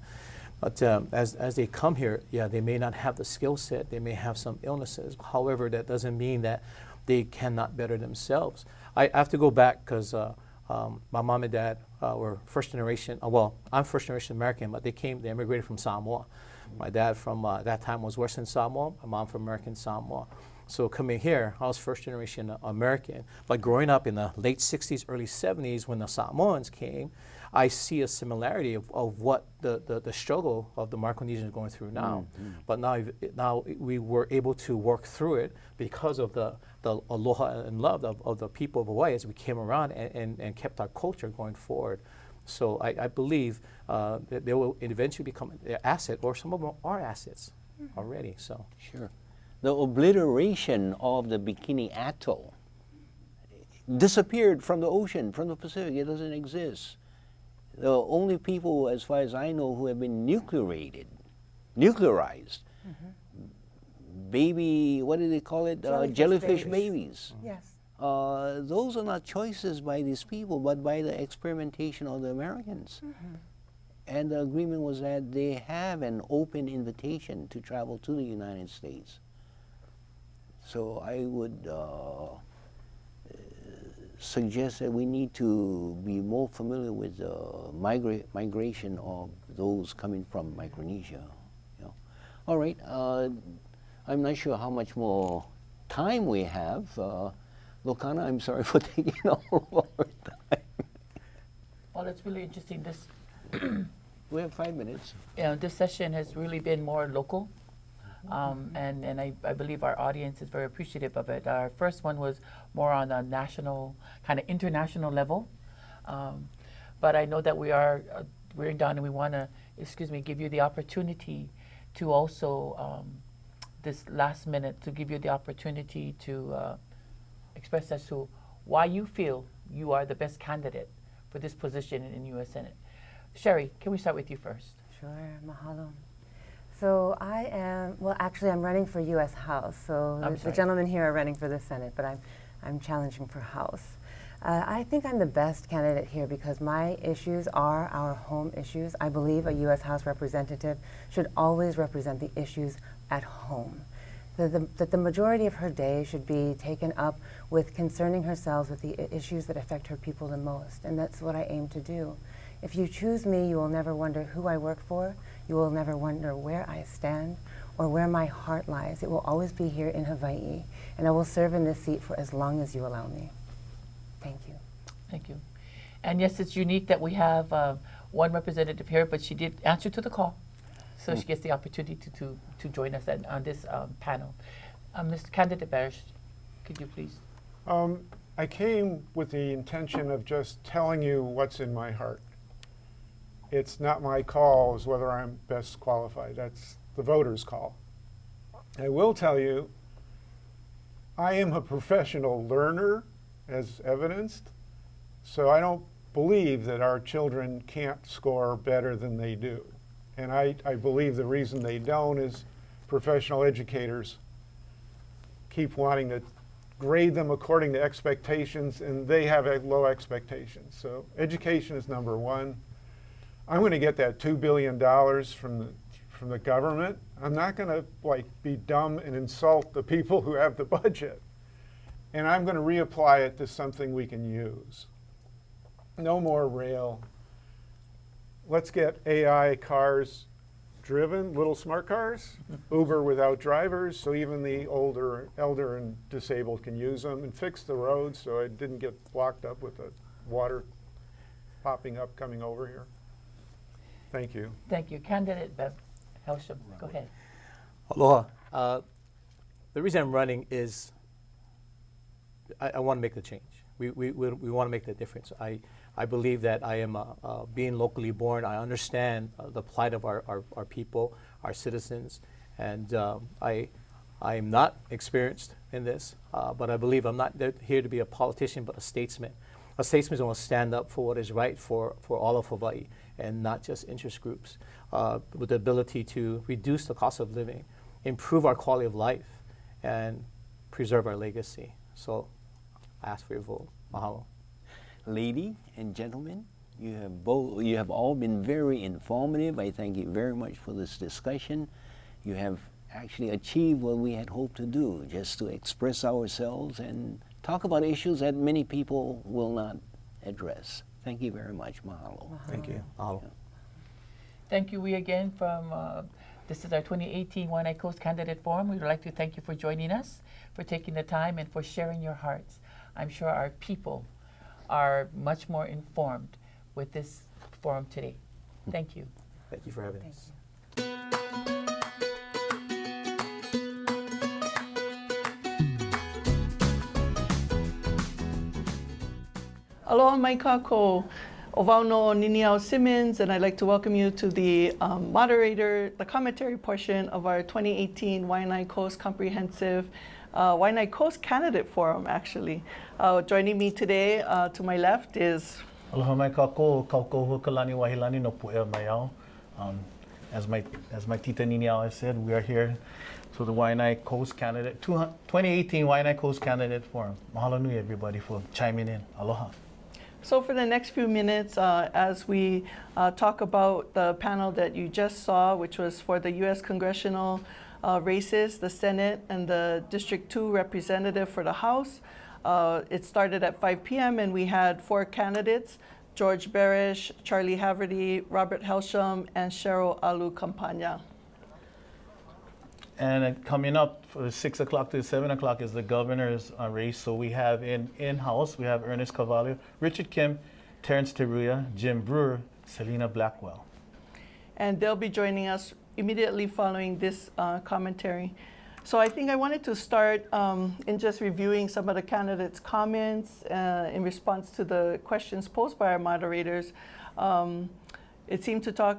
Speaker 5: But as they come here, yeah, they may not have the skill set, they may have some illnesses. However, that doesn't mean that they cannot better themselves. I have to go back because my mom and dad were first generation, well, I'm first generation American, but they immigrated from Samoa. My dad from that time was Western Samoa, my mom from American Samoa. So coming here, I was first generation American. But growing up in the late 60s, early 70s, when the Samoans came, I see a similarity of what the struggle of the Micronesians are going through now. But now we were able to work through it because of the aloha and love of the people of Hawaii as we came around and kept our culture going forward. So I believe that they will eventually become an asset, or some of them are assets already. So
Speaker 2: Sure. The obliteration of the Bikini Atoll disappeared from the ocean, from the Pacific. It doesn't exist. The only people, as far as I know, who have been nuclearized, baby, what do they call it? Jellyfish babies.
Speaker 4: Yes.
Speaker 2: Those are not choices by these people, but by the experimentation of the Americans. And the agreement was that they have an open invitation to travel to the United States. So I would suggest that we need to be more familiar with the migration of those coming from Micronesia. You know. All right, I'm not sure how much more time we have. Lokana, I'm sorry for taking all of our time.
Speaker 1: Well, it's really interesting. This,
Speaker 2: We have 5 minutes.
Speaker 1: this session has really been more local. And I believe our audience is very appreciative of it. Our first one was more on a national, kind of international level. But I know that we're done, and we want to, give you the opportunity to also, this last minute, to give you the opportunity to express as to why you feel you are the best candidate for this position in U.S. Senate. Sherry, can we start with you first?
Speaker 4: Sure, mahalo. So I'm running for U.S. House. So the gentlemen here are running for the Senate, but I'm challenging for House. I think I'm the best candidate here because my issues are our home issues. I believe a U.S. House representative should always represent the issues at home. That the majority of her day should be taken up with concerning herself with the issues that affect her people the most, and that's what I aim to do. If you choose me, you will never wonder who I work for, you will never wonder where I stand or where my heart lies. It will always be here in Hawaii, and I will serve in this seat for as long as you allow me. Thank you.
Speaker 1: Thank you. And yes, it's unique that we have one representative here, but she did answer to the call. So she gets the opportunity to join us on this panel. Mr. Candidate Barish, could you please?
Speaker 3: I came with the intention of just telling you what's in my heart. It's not my call as whether I'm best qualified. That's the voters' call. I will tell you, I am a professional learner, as evidenced, so I don't believe that our children can't score better than they do. And I believe the reason they don't is professional educators keep wanting to grade them according to expectations, and they have low expectations. So education is number one. I'm going to get that $2 billion from the government. I'm not going to be dumb and insult the people who have the budget. And I'm going to reapply it to something we can use. No more rail. Let's get AI cars driven, little smart cars, Uber without drivers, so even the elder and disabled can use them, and fix the roads so I didn't get locked up with the water popping up coming over here. Thank you.
Speaker 1: Thank you. Candidate Bev Helsham, go ahead.
Speaker 5: Aloha. The reason I'm running is I want to make the change. We want to make the difference. I believe that I am being locally born. I understand the plight of our people, our citizens, and I am not experienced in this, but I believe I'm not here to be a politician, but a statesman. A statesman is going to stand up for what is right for all of Hawaii and not just interest groups, with the ability to reduce the cost of living, improve our quality of life, and preserve our legacy. So I ask for your vote. Mahalo.
Speaker 2: Lady and gentlemen, you have all been very informative. I thank you very much for this discussion. You have actually achieved what we had hoped to do, just to express ourselves and talk about issues that many people will not address. Thank you very much. Mahalo.
Speaker 5: Thank you. Mahalo.
Speaker 2: Yeah.
Speaker 1: Thank you. We again from, this is our 2018 Waiʻanae Coast Candidate Forum. We would like to thank you for joining us, for taking the time and for sharing your hearts. I'm sure our people are much more informed with this forum today. Thank you.
Speaker 5: Thank you for having us.
Speaker 6: Aloha mai kako. Ovauno Niniao Simmons, and I'd like to welcome you to the the commentary portion of our 2018 Waiʻanae Coast Comprehensive Waiʻanae Coast Candidate Forum, actually. Joining me today to my left is...
Speaker 7: Aloha mai kako, kauko hukalani wahilani no pu'ea mai au. As my tita Niniao has said, we are here to the Waiʻanae Coast Candidate, 2018 Waiʻanae Coast Candidate Forum. Mahalo nui everybody for chiming in. Aloha.
Speaker 6: So for the next few minutes, as we talk about the panel that you just saw, which was for the U.S. Congressional races, the Senate and the District 2 representative for the House. It started at 5 p.m. and we had 4 candidates, George Barish, Charlie Haverty, Robert Helsham, and Cheryl Alu Campagna.
Speaker 7: And coming up for 6 o'clock to 7 o'clock is the governor's race. So we have in-house, we have Ernest Carvalho, Richard Kim, Terrence Teruya, Jim Brewer, Selena Blackwell.
Speaker 6: And they'll be joining us immediately following this commentary. So I think I wanted to start in just reviewing some of the candidates' comments in response to the questions posed by our moderators. It seemed to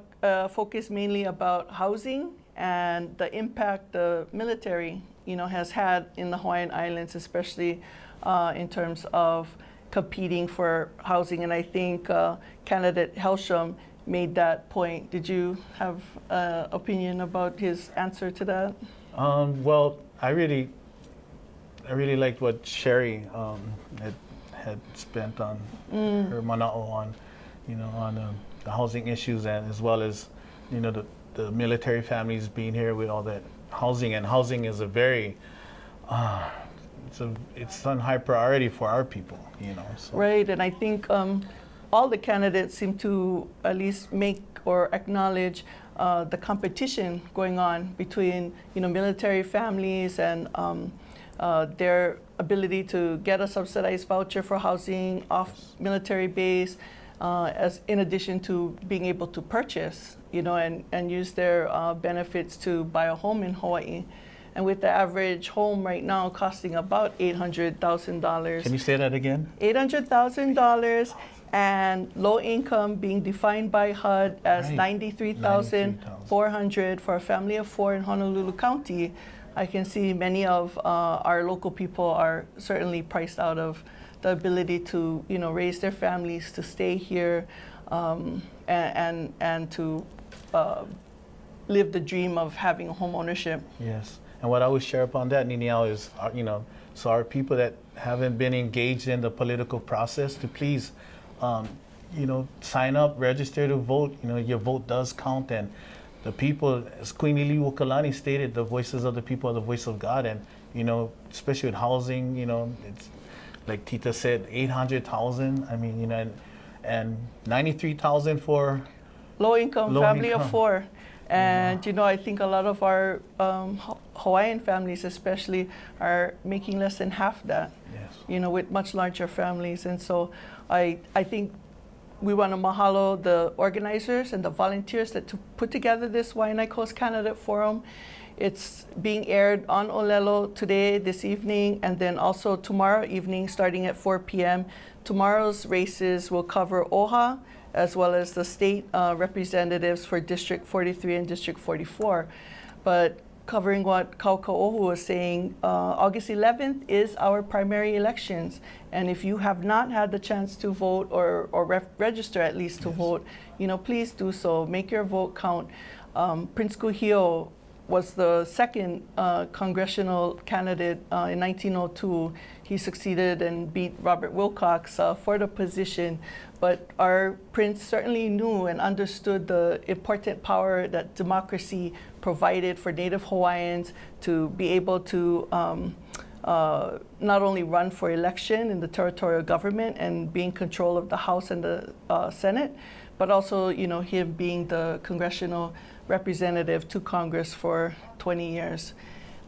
Speaker 6: focus mainly about housing and the impact the military, has had in the Hawaiian Islands, especially in terms of competing for housing. And I think candidate Helsham made that point. Did you have an opinion about his answer to that?
Speaker 7: Well, I really liked what Sherry had spent on her mana'o on, on the housing issues, and as well as, the military families being here with all that housing. And housing is a very, it's on high priority for our people, So.
Speaker 6: Right, and I think all the candidates seem to at least make or acknowledge the competition going on between, military families and their ability to get a subsidized voucher for housing off military base, as in addition to being able to purchase, and use their benefits to buy a home in Hawaii. And with the average home right now costing about $800,000.
Speaker 7: Can you say that again?
Speaker 6: $800,000, and low income being defined by HUD as
Speaker 7: Right.
Speaker 6: $93,400 for a family of 4 in Honolulu County. I can see many of our local people are certainly priced out of the ability to, raise their families, to stay here, and to live the dream of having home ownership.
Speaker 7: Yes. And what I would share upon that, Niniao, is, So our people that haven't been engaged in the political process to please, sign up, register to vote. Your vote does count, and the people, as Queen Iliuokalani stated, the voices of the people are the voice of God, and especially with housing, it's like Tita said, 800,000. I mean, and 93,000 for
Speaker 6: Low-income
Speaker 7: Low
Speaker 6: family
Speaker 7: income.
Speaker 6: of 4. And, I think a lot of our Hawaiian families especially are making less than half that,
Speaker 7: yes.
Speaker 6: With much larger families. And so I think we want to mahalo the organizers and the volunteers that to put together this Waiʻanae Coast Candidate Forum. It's being aired on Ōlelo today, this evening, and then also tomorrow evening starting at 4 p.m. Tomorrow's races will cover OHA, as well as the state representatives for District 43 and District 44. But covering what Kaukaohu was saying, August 11th is our primary elections. And if you have not had the chance to vote or register at least to vote, please do so. Make your vote count. Prince Kuhio was the second congressional candidate in 1902. He succeeded and beat Robert Wilcox for the position. But our prince certainly knew and understood the important power that democracy provided for Native Hawaiians to be able to not only run for election in the territorial government and be in control of the House and the Senate, but also, him being the congressional representative to Congress for 20 years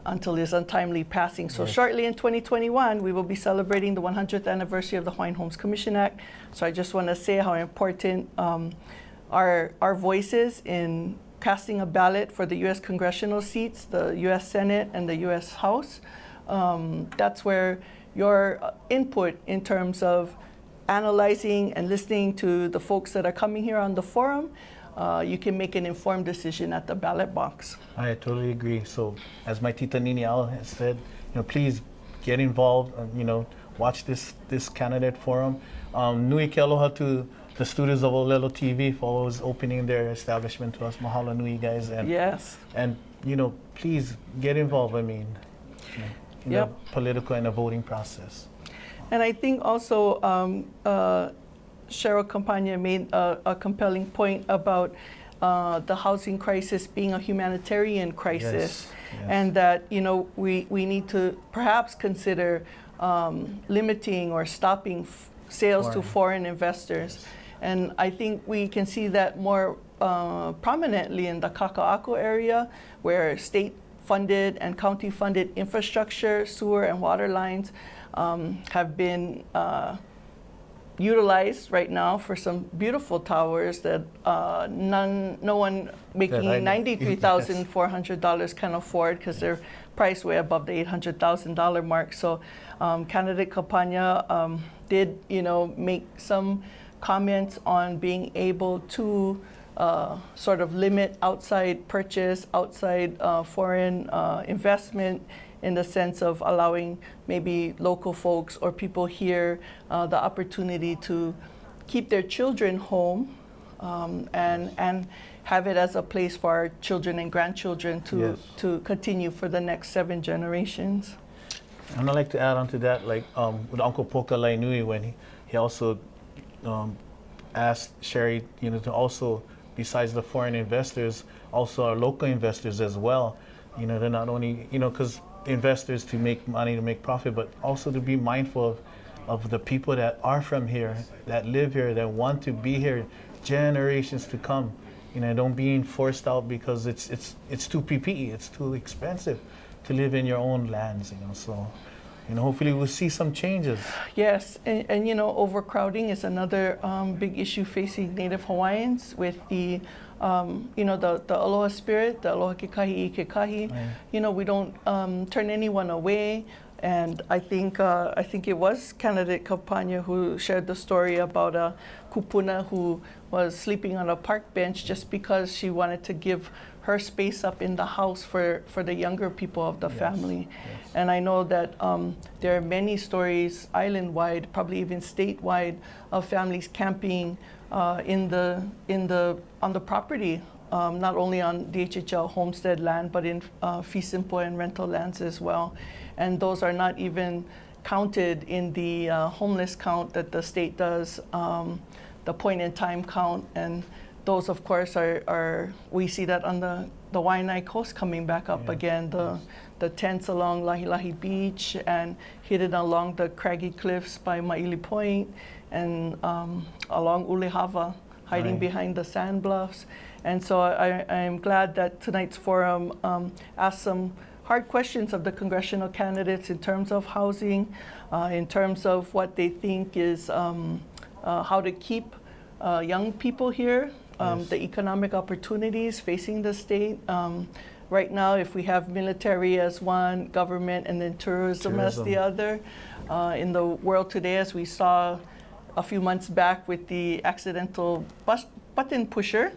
Speaker 6: until his untimely passing. So shortly in 2021, we will be celebrating the 100th anniversary of the Hawaiian Homes Commission Act. So I just want to say how important our voices in casting a ballot for the U.S. congressional seats, the U.S. Senate and the U.S. House. That's where your input in terms of analyzing and listening to the folks that are coming here on the forum, you can make an informed decision at the ballot box.
Speaker 7: I totally agree. So, as my Tita Nini Al has said, please get involved. Watch this candidate forum. Nui ke aloha to the studios of Ōlelo TV for always opening their establishment to us. Mahalo nui, guys. And
Speaker 6: Yes.
Speaker 7: And please get involved. In the political and the voting process.
Speaker 6: And I think also Cheryl Campagna made a compelling point about the housing crisis being a humanitarian crisis, and that we need to perhaps consider limiting or stopping sales to foreign investors. And I think we can see that more prominently in the Kaka'ako area, where state-funded and county-funded infrastructure, sewer and water lines have been utilized right now for some beautiful towers that no one making $93,400 can afford, because they're priced way above the $800,000 mark. So candidate Campagna did make some comments on being able to sort of limit outside purchase, outside foreign investment, in the sense of allowing maybe local folks or people here the opportunity to keep their children home and have it as a place for our children and grandchildren to continue for the next 7 generations.
Speaker 7: And I'd like to add on to that, like with Uncle Poka Lainui, when he also asked Sherry, to also, besides the foreign investors, also our local investors as well. They're not only, because investors to make money, to make profit, but also to be mindful of the people that are from here, that live here, that want to be here generations to come. Don't being forced out because it's too PPE, it's too expensive to live in your own lands. So hopefully we'll see some changes.
Speaker 6: Yes, and overcrowding is another big issue facing Native Hawaiians with the the aloha spirit, the aloha kekahi I kekahi. We don't turn anyone away. And I think it was candidate Campagna who shared the story about a kupuna who was sleeping on a park bench just because she wanted to give her space up in the house for the younger people of the family. Yes. And I know that there are many stories island-wide, probably even statewide, of families camping on the property, not only on DHHL homestead land, but in fee simple and rental lands as well. and those are not even counted in the homeless count that the state does, the point in time count, and those of course are we see that on the Waiʻanae coast coming back up again, the tents along Lahi Lahi Beach and hidden along the craggy cliffs by Maili Point and along Ulehava, hiding behind the sand bluffs. And so I'm glad that tonight's forum asked some hard questions of the congressional candidates in terms of housing, in terms of what they think is how to keep young people here, the economic opportunities facing the state. Right now, if we have military as one, government, and then tourism as the other, in the world today, as we saw a few months back with the accidental button pusher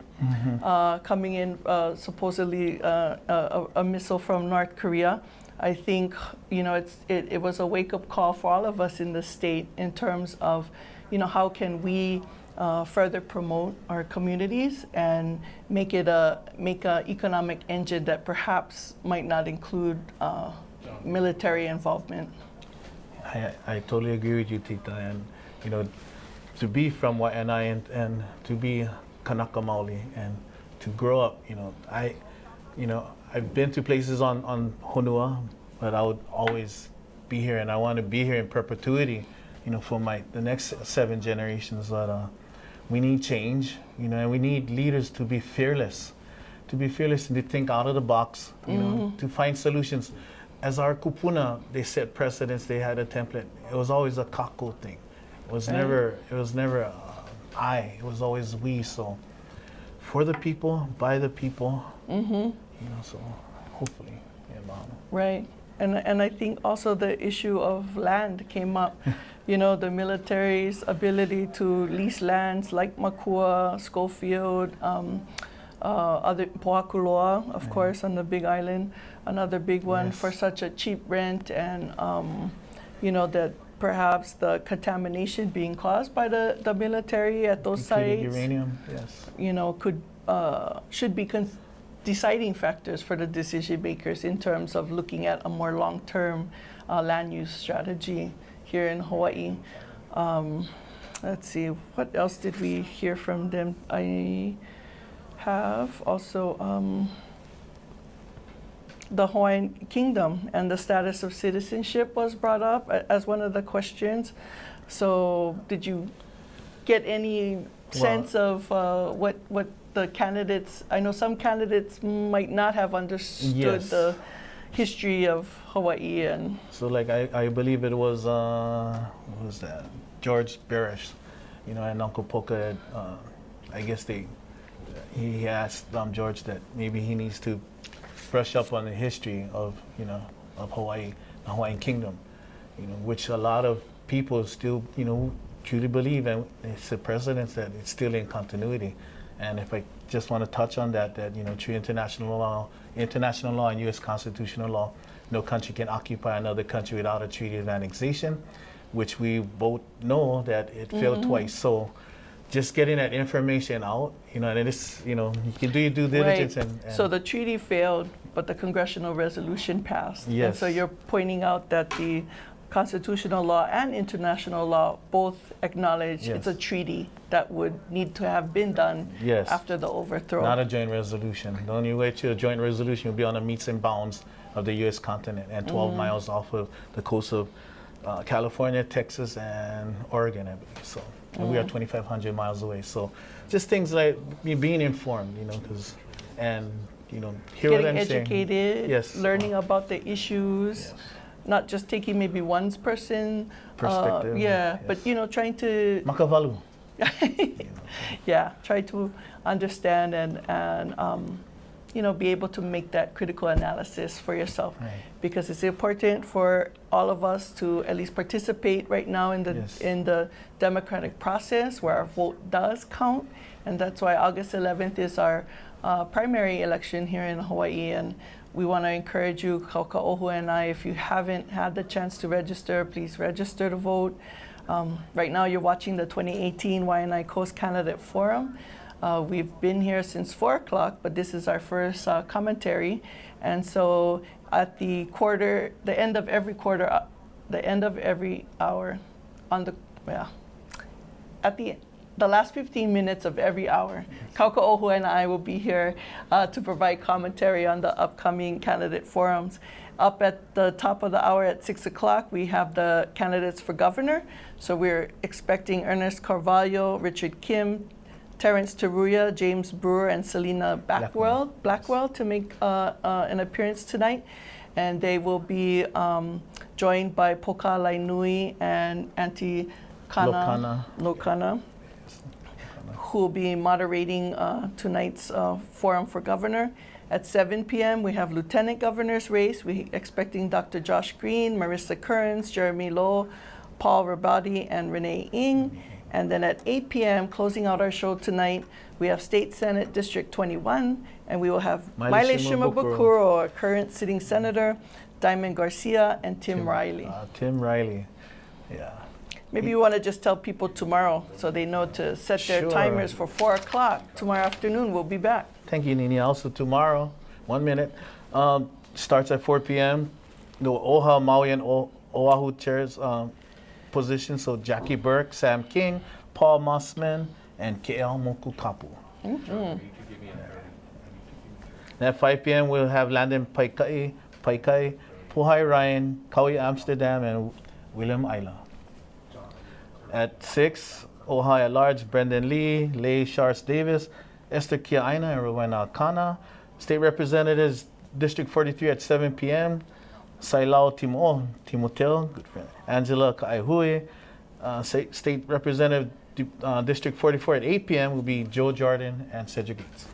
Speaker 6: coming in, supposedly a missile from North Korea, I think it was a wake-up call for all of us in the state in terms of how can we further promote our communities and make a economic engine that perhaps might not include military involvement.
Speaker 7: I totally agree with you, Tita, and to be from Waiʻanae and to be Kanaka Maoli and to grow up, I've been to places on Honua, but I would always be here, and I want to be here in perpetuity, for the next 7 generations. That we need change, and we need leaders to be fearless, and to think out of the box, to find solutions. As our kupuna, they set precedents. They had a template. It was always a kako thing. It was never I. It was always we. So for the people, by the people. So hopefully,
Speaker 6: Right, and I think also the issue of land came up. The military's ability to lease lands like Makua, Schofield, other Pohakuloa, of course, on the Big Island, another big one for such a cheap rent, and that perhaps the contamination being caused by the military at those sites,
Speaker 7: uranium,
Speaker 6: should be deciding factors for the decision makers in terms of looking at a more long-term land use strategy here in Hawaii. Let's see, what else did we hear from them? I have also the Hawaiian Kingdom and the status of citizenship was brought up as one of the questions. So did you get any sense of what the candidates, I know some candidates might not have understood the history of Hawaii. And
Speaker 7: so I believe it was, what was that? George Barish, and Uncle Poka, I guess he asked George that maybe he needs to brush up on the history of Hawaii, the Hawaiian Kingdom, which a lot of people still, truly believe, and it's the precedents that it's still in continuity. And if I just want to touch on that through international law and U.S. constitutional law, no country can occupy another country without a treaty of annexation, which we both know that it failed twice. So just getting that information out, and it's, you can do your due diligence.
Speaker 6: Right.
Speaker 7: And
Speaker 6: so the treaty failed, but the congressional resolution passed.
Speaker 7: Yes.
Speaker 6: And so you're pointing out that the constitutional law and international law both acknowledge it's a treaty that would need to have been done after the overthrow.
Speaker 7: Not a joint resolution. The only way to a joint resolution will be on the metes and bounds of the U.S. continent and 12 miles off of the coast of California, Texas, and Oregon, I believe. So and we are 2,500 miles away. So just things like being informed,
Speaker 6: getting educated, learning about the issues. Not just taking maybe one person's perspective. But trying to
Speaker 7: Makavalu.
Speaker 6: try to understand and be able to make that critical analysis for yourself, because it's important for all of us to at least participate right now in the democratic process where our vote does count, and that's why August 11th is our primary election here in Hawaii. And we want to encourage you, Kauka'ohu and I, if you haven't had the chance to register, please register to vote. Right now you're watching the 2018 Waiʻanae Coast Candidate Forum. We've been here since 4 o'clock, but this is our first commentary. And so at the end of every hour, at the last 15 minutes of every hour, Kaukaohu and I will be here to provide commentary on the upcoming candidate forums. Up at the top of the hour at 6 o'clock, we have the candidates for governor. So we're expecting Ernest Carvalho, Richard Kim, Terrence Taruya, James Brewer, and Selena Blackwell to make an appearance tonight. And they will be joined by Poka Lainui and Auntie Lokana, who will be moderating tonight's forum for governor. At 7 p.m., we have lieutenant governor's race. We're expecting Dr. Josh Green, Marissa Kearns, Jeremy Lowe, Paul Rabadi, and Renee Ng. And then at 8 p.m., closing out our show tonight, we have State Senate District 21, and we will have Maile Shimabukuro, our current sitting senator, Diamond Garcia, and Tim Riley.
Speaker 7: Tim Riley, yeah.
Speaker 6: Maybe you want to just tell people tomorrow so they know to set their timers for 4 o'clock. Tomorrow afternoon, we'll be back.
Speaker 7: Thank you, Nini. Also tomorrow, 1 minute, starts at 4 p.m. The Oha, Maui, and Oahu chairs position. So Jackie Burke, Sam King, Paul Mossman, and Ke'el Mokukapu. And at 5 p.m., we'll have Landon Paikai, Puhai Ryan, Kaui Amsterdam, and William Isla. At 6, Oha at large, Brendan Lee, Leigh Shars Davis, Esther Kiaina, and Rowena Kana. State Representatives, District 43 at 7 p.m., Sailao Timoteo, good friend, Angela Kaihui. State Representative, District 44 at 8 p.m. will be Joe Jordan and Cedric Gates.